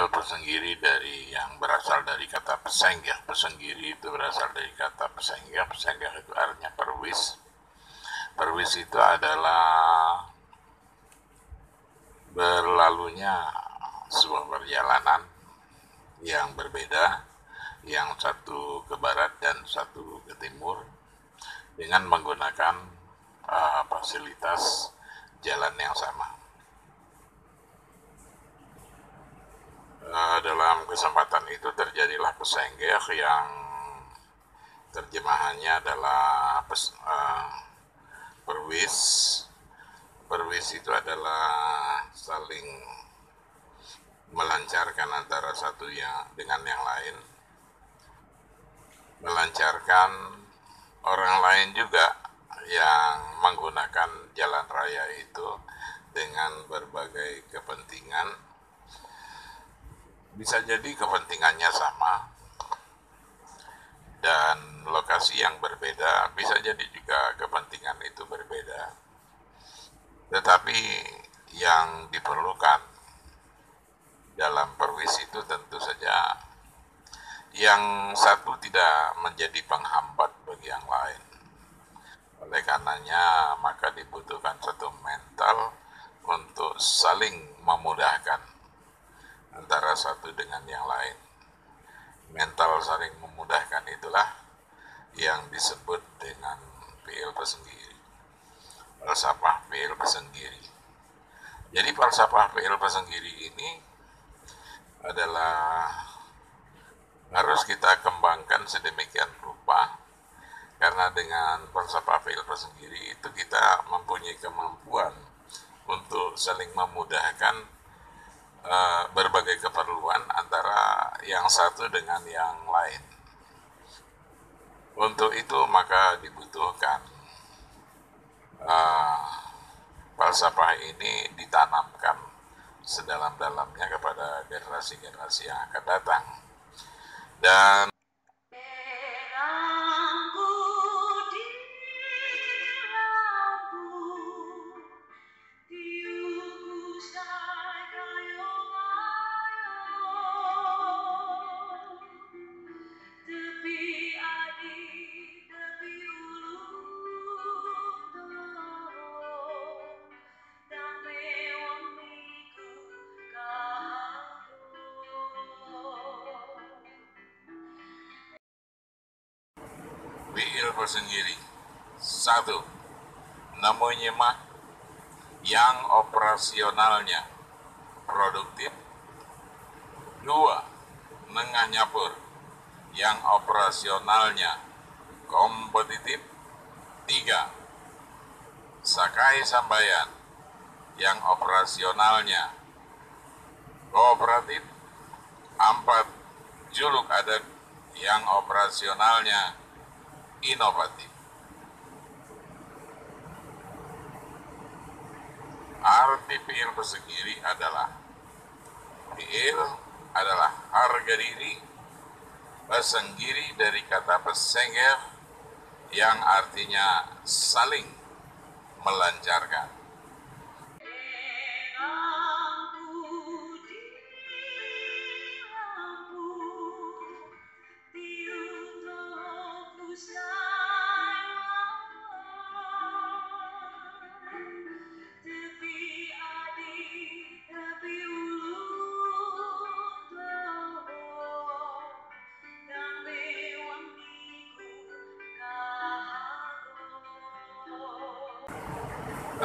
fiil pesenggiri dari yang berasal dari kata pesenggih. Pesenggiri itu berasal dari kata pesenggih. Pesenggih itu artinya perwis. Perwis itu adalah berlalunya sebuah perjalanan yang berbeda, yang satu ke barat dan satu ke timur, dengan menggunakan fasilitas jalan yang sama. Dalam kesempatan itu terjadilah pesenggih yang terjemahannya adalah perwis. Perwis itu adalah saling melancarkan antara satu dengan yang lain, melancarkan orang lain juga yang menggunakan jalan raya itu dengan berbagai kepentingan. Bisa jadi kepentingannya sama dan lokasi yang berbeda, bisa jadi juga kepentingan itu berbeda. Tetapi yang diperlukan dalam perwis itu tentu saja yang satu tidak menjadi penghambat bagi yang lain. Oleh karenanya maka dibutuhkan satu mental untuk saling memudahkan antara satu dengan yang lain. Mental saling memudahkan itulah yang disebut dengan fiil pesenggiri, falsafah fiil pesenggiri. Jadi falsafah fiil pesenggiri ini adalah harus kita kembangkan sedemikian rupa, karena dengan falsafah fiil pesenggiri itu kita mempunyai kemampuan untuk saling memudahkan berbagai keperluan antara yang satu dengan yang lain. Untuk itu maka dibutuhkan falsafah ini ditanamkan sedalam-dalamnya kepada generasi-generasi yang akan datang. Dan fiil pesenggiri. 1. Namanya mah yang operasionalnya produktif. 2. Nengah nyapur yang operasionalnya kompetitif. 3. Sakai sambayan yang operasionalnya kooperatif. 4. Juluk adat yang operasionalnya inovatif. Arti fiil pesenggiri adalah fiil adalah harga diri, pesenggiri dari kata pesenggih yang artinya saling melancarkan.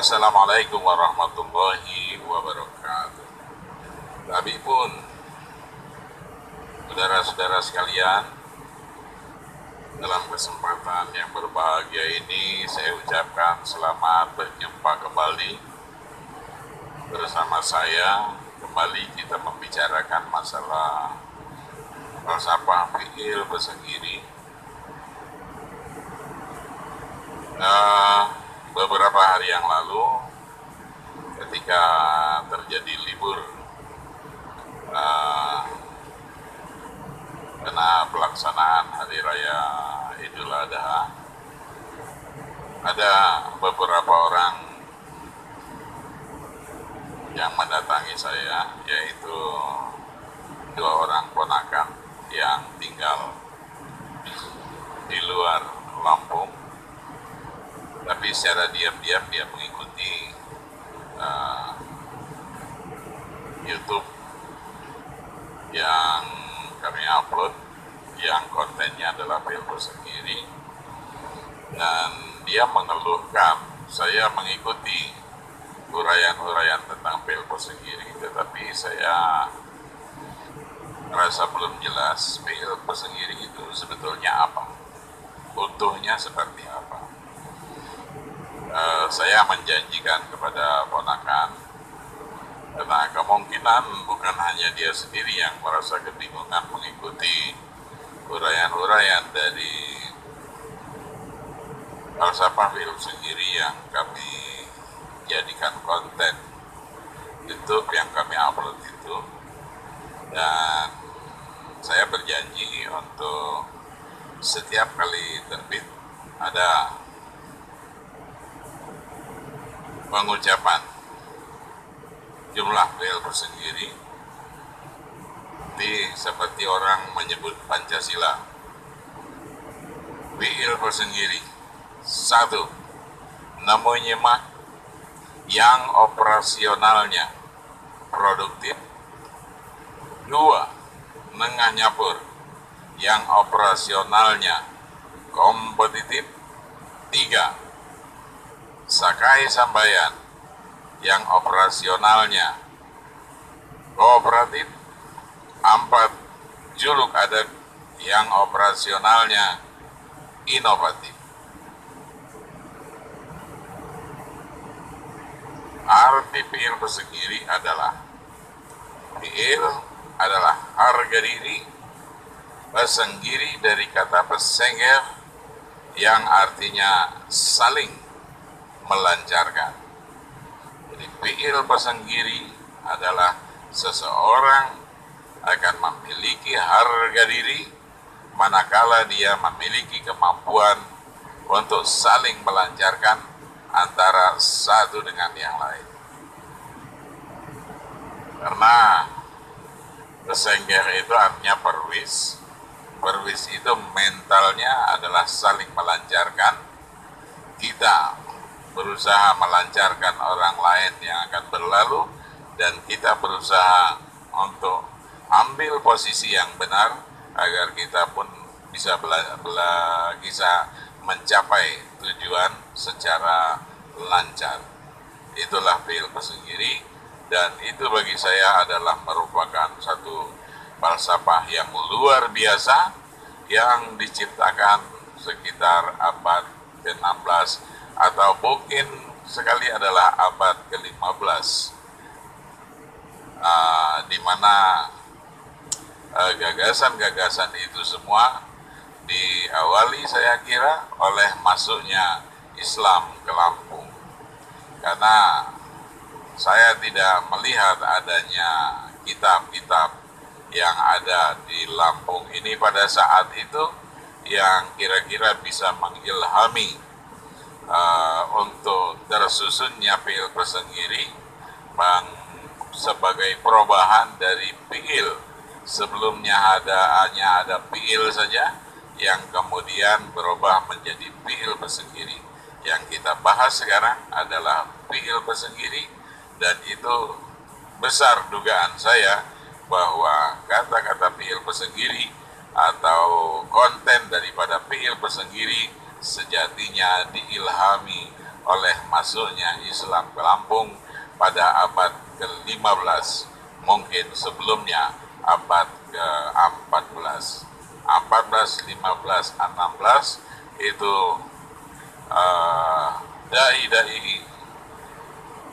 Assalamualaikum warahmatullahi wabarakatuh. Tapi pun, saudara-saudara sekalian, dalam kesempatan yang berbahagia ini saya ucapkan selamat berjumpa kembali bersama saya. Kembali kita membicarakan masalah falsafah fiil pesenggiri. Beberapa hari yang lalu ketika terjadi libur karena pelaksanaan Hari Raya Idul Adha, ada beberapa orang yang mendatangi saya, yaitu dua orang ponakan yang tinggal di luar Lampung, tapi secara diam-diam dia mengikuti YouTube yang kami upload, yang kontennya adalah Pil Persengiri, dan dia mengeluhkan saya mengikuti uraian-uraian tentang Pil Persengiri, tetapi saya merasa belum jelas Pil Persengiri itu sebetulnya apa, utuhnya seperti apa. Saya menjanjikan kepada ponakan, karena kemungkinan bukan hanya dia sendiri yang merasa kebingungan mengikuti uraian-uraian dari falsafah Pil Persengiri yang kami jadikan konten YouTube yang kami upload itu. Dan saya berjanji untuk setiap kali terbit ada pengucapan jumlah Pil Persengiri seperti orang menyebut Pancasila. Pil Persengiri, 1. Nemu nyimak yang operasionalnya produktif. 2. Nengah nyapur yang operasionalnya kompetitif. 3. Sakai sambayan yang operasionalnya kooperatif. 4. Juluk adat yang operasionalnya inovatif. Arti Pil Persengiri adalah harga diri, Persengiri dari kata pesengger yang artinya saling melancarkan. Jadi Pil Persengiri adalah seseorang akan memiliki harga diri manakala dia memiliki kemampuan untuk saling melancarkan antara satu dengan yang lain. Karena pesengger itu artinya perwis. Perwis itu mentalnya adalah saling melancarkan. Kita berusaha melancarkan orang lain yang akan berlalu, dan kita berusaha untuk ambil posisi yang benar agar kita pun bisa mencapai tujuan secara lancar. Itulah Pil Persengiri, dan itu bagi saya adalah merupakan satu falsafah yang luar biasa yang diciptakan sekitar abad ke-16 atau mungkin sekali adalah abad ke-15, di mana gagasan-gagasan itu semua diawali saya kira oleh masuknya Islam ke Lampung. Karena saya tidak melihat adanya kitab-kitab yang ada di Lampung ini pada saat itu yang kira-kira bisa mengilhami untuk tersusunnya Pil Persengiri sebagai perubahan dari Pil. Sebelumnya hanya ada Pil saja, yang kemudian berubah menjadi Pil Persengiri. Yang kita bahas sekarang adalah Pil Persengiri, dan itu besar dugaan saya bahwa kata-kata Pil Persengiri atau konten daripada Pil Persengiri sejatinya diilhami oleh masuknya Islam ke Lampung pada abad ke-15, mungkin sebelumnya abad ke-14. 14, 15, 16 itu dai-dai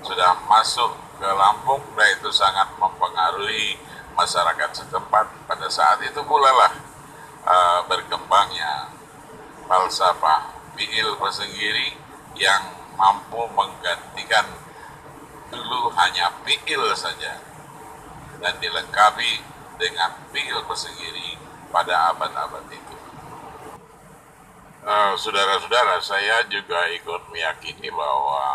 sudah masuk ke Lampung, dan itu sangat mempengaruhi masyarakat setempat. Pada saat itu pula lah berkembangnya falsafah Pil Persengiri yang mampu menggantikan dulu hanya Pil saja dan dilengkapi dengan Pil Persengiri pada abad-abad itu. Saudara-saudara, saya juga ikut meyakini bahwa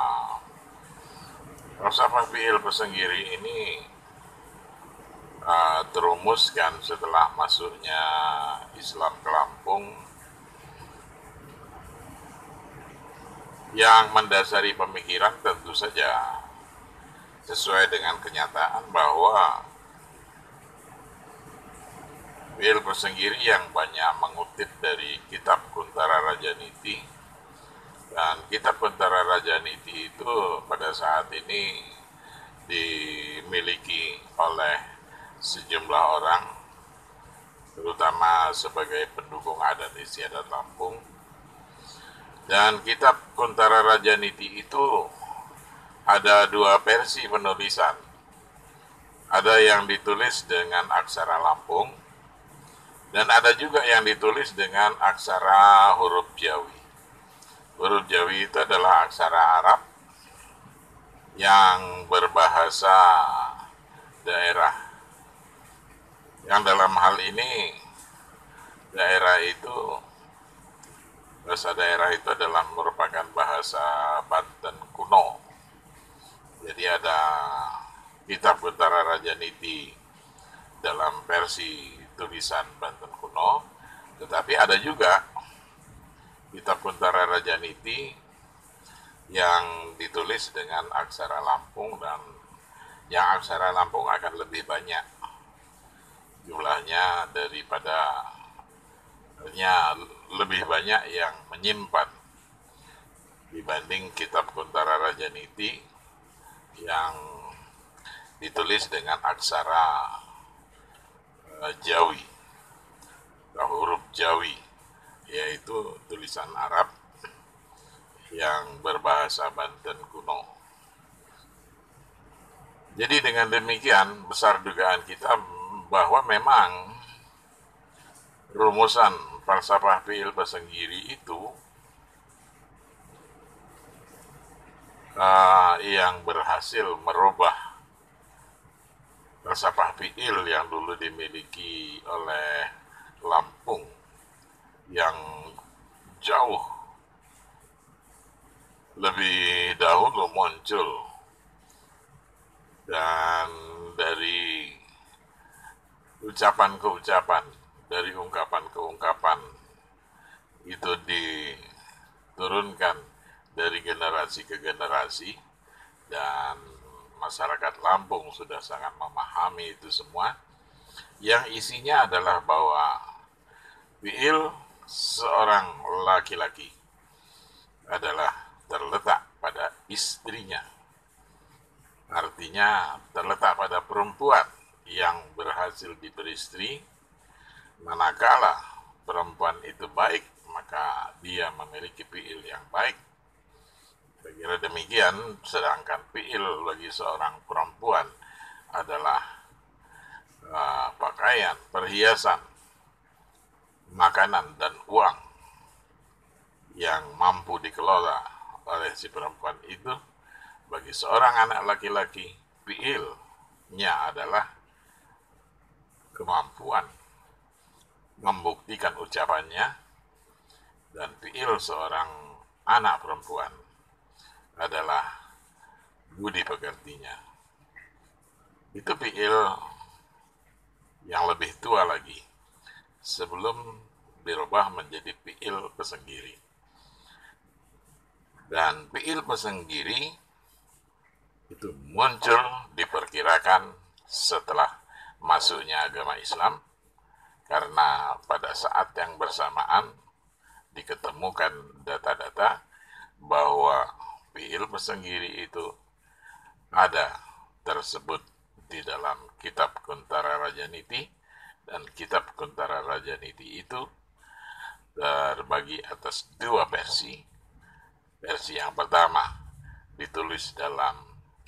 falsafah Pil Persengiri ini terumuskan setelah masuknya Islam ke Lampung, yang mendasari pemikiran tentu saja sesuai dengan kenyataan bahwa Bill Pesenggiri yang banyak mengutip dari kitab Kuntara Rajaniti, dan kitab Kuntara Rajaniti itu pada saat ini dimiliki oleh sejumlah orang, terutama sebagai pendukung adat istiadat Lampung. Dan kitab Kuntara Rajaniti itu ada dua versi penulisan. Ada yang ditulis dengan aksara Lampung, dan ada juga yang ditulis dengan aksara huruf Jawi. Huruf Jawi itu adalah aksara Arab yang berbahasa daerah. Yang dalam hal ini, bahasa daerah itu adalah merupakan bahasa Banten kuno. Jadi ada kitab Kuntara Rajaniti dalam versi tulisan Banten kuno, tetapi ada juga kitab Kuntara Rajaniti yang ditulis dengan aksara Lampung, dan yang aksara Lampung akan lebih banyak jumlahnya daripada lebih banyak yang menyimpan dibanding kitab Kuntara Rajaniti yang ditulis dengan aksara Jawi atau huruf Jawi, yaitu tulisan Arab yang berbahasa Banten kuno. Jadi dengan demikian besar dugaan kita bahwa memang rumusan falsafah fi'il Pesenggiri itu yang berhasil merubah falsafah fi'il yang dulu dimiliki oleh Lampung, yang jauh lebih dahulu muncul, dan dari ucapan ke ucapan, dari ungkapan ke ungkapan, itu diturunkan dari generasi ke generasi, dan masyarakat Lampung sudah sangat memahami itu semua, yang isinya adalah bahwa fi'il seorang laki-laki adalah terletak pada istrinya. Artinya terletak pada perempuan yang berhasil diberistri. Manakala perempuan itu baik, maka dia memiliki fi'il yang baik. Saya kira demikian, sedangkan fi'il bagi seorang perempuan adalah pakaian, perhiasan, makanan, dan uang yang mampu dikelola oleh si perempuan itu. Bagi seorang anak laki-laki, fi'ilnya adalah kemampuan membuktikan ucapannya, dan fi'il seorang anak perempuan adalah budi pekertinya. Itu fi'il yang lebih tua lagi sebelum dirubah menjadi fi'il Pesenggiri. Dan fi'il Pesenggiri itu muncul diperkirakan setelah masuknya agama Islam, karena pada saat yang bersamaan diketemukan data-data bahwa fi'il Pesenggiri itu ada tersebut di dalam kitab Kuntara Rajaniti, dan kitab Kuntara Rajaniti itu terbagi atas dua versi. Versi yang pertama ditulis dalam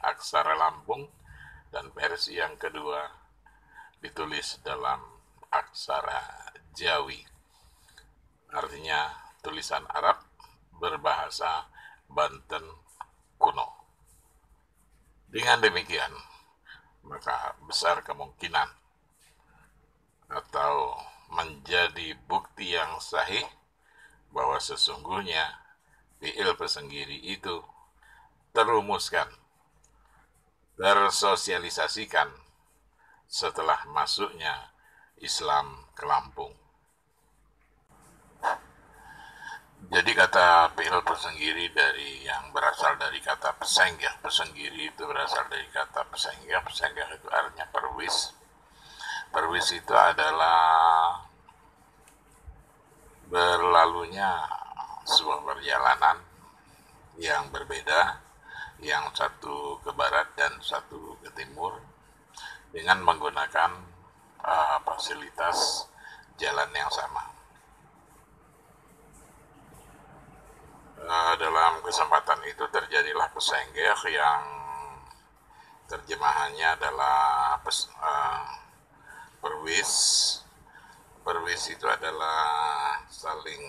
aksara Lampung, dan versi yang kedua ditulis dalam aksara Jawi, artinya tulisan Arab berbahasa Banten kuno. Dengan demikian, maka besar kemungkinan atau menjadi bukti yang sahih bahwa sesungguhnya fi'il Pesenggiri itu terumuskan, tersosialisasikan setelah masuknya Islam ke Lampung. Jadi kata PIL Pesenggiri dari yang berasal dari kata pesenggah. Pesenggiri itu berasal dari kata pesenggah. Pesenggah itu artinya perwis. Perwis itu adalah berlalunya sebuah perjalanan yang berbeda, yang satu ke barat dan satu ke timur, dengan menggunakan fasilitas jalan yang sama. Dalam kesempatan itu terjadilah pesenggeh yang terjemahannya adalah perwis. Perwis itu adalah saling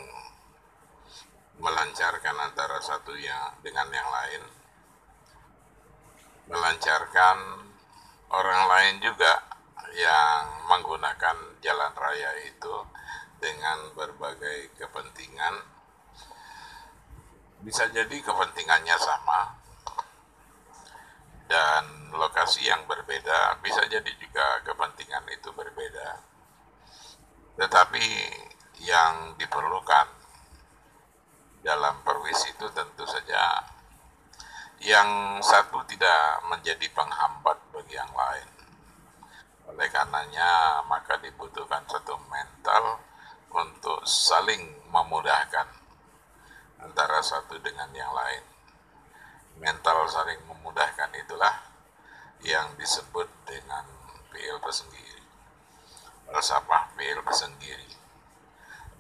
melancarkan antara satu yang dengan yang lain, melancarkan orang lain juga yang menggunakan jalan raya itu dengan berbagai kepentingan. Bisa jadi kepentingannya sama dan lokasi yang berbeda, bisa jadi juga kepentingan itu berbeda. Tetapi yang diperlukan dalam perwis itu tentu saja yang satu tidak menjadi penghambat bagi yang lain. Oleh karenanya maka dibutuhkan satu mental untuk saling memudahkan antara satu dengan yang lain. Mental saling memudahkan itulah yang disebut dengan PIL Pesenggiri, falsafah PIL Pesenggiri.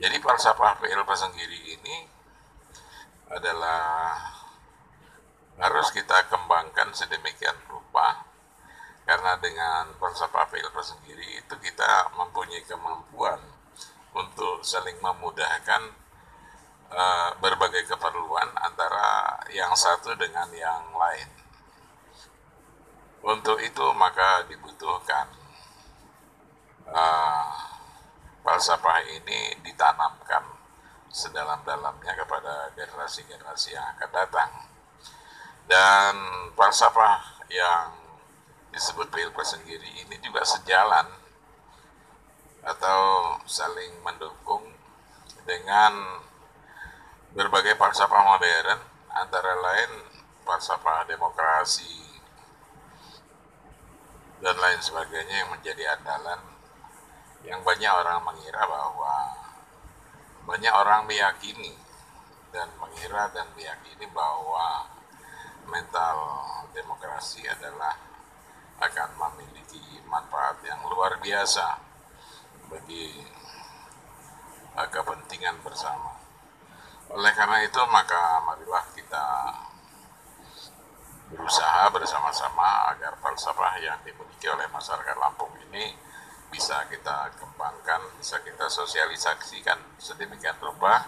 Jadi falsafah PIL Pesenggiri ini adalah harus kita kembangkan sedemikian rupa, karena dengan falsafah PIL Pesenggiri itu kita mempunyai kemampuan untuk saling memudahkan berbagai keperluan antara yang satu dengan yang lain. Untuk itu maka dibutuhkan falsafah ini ditanamkan sedalam-dalamnya kepada generasi-generasi yang akan datang. Dan falsafah yang disebut PIL Pesenggiri ini juga sejalan atau saling mendukung dengan berbagai falsafah modern, antara lain falsafah demokrasi dan lain sebagainya yang menjadi andalan, yang banyak orang mengira bahwa banyak orang meyakini dan mengira dan meyakini bahwa mental demokrasi adalah akan memiliki manfaat yang luar biasa bagi kepentingan bersama. Oleh karena itu maka marilah kita berusaha bersama-sama agar falsafah yang dimiliki oleh masyarakat Lampung ini bisa kita kembangkan, bisa kita sosialisasikan sedemikian rupa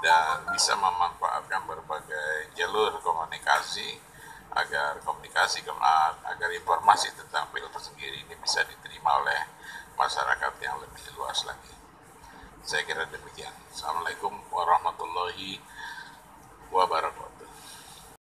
dan bisa memanfaatkan berbagai jalur komunikasi agar agar informasi tentang PIL Pesenggiri ini bisa diterima oleh masyarakat yang lebih luas lagi. Saya kira demikian. Assalamualaikum warahmatullahi wabarakatuh.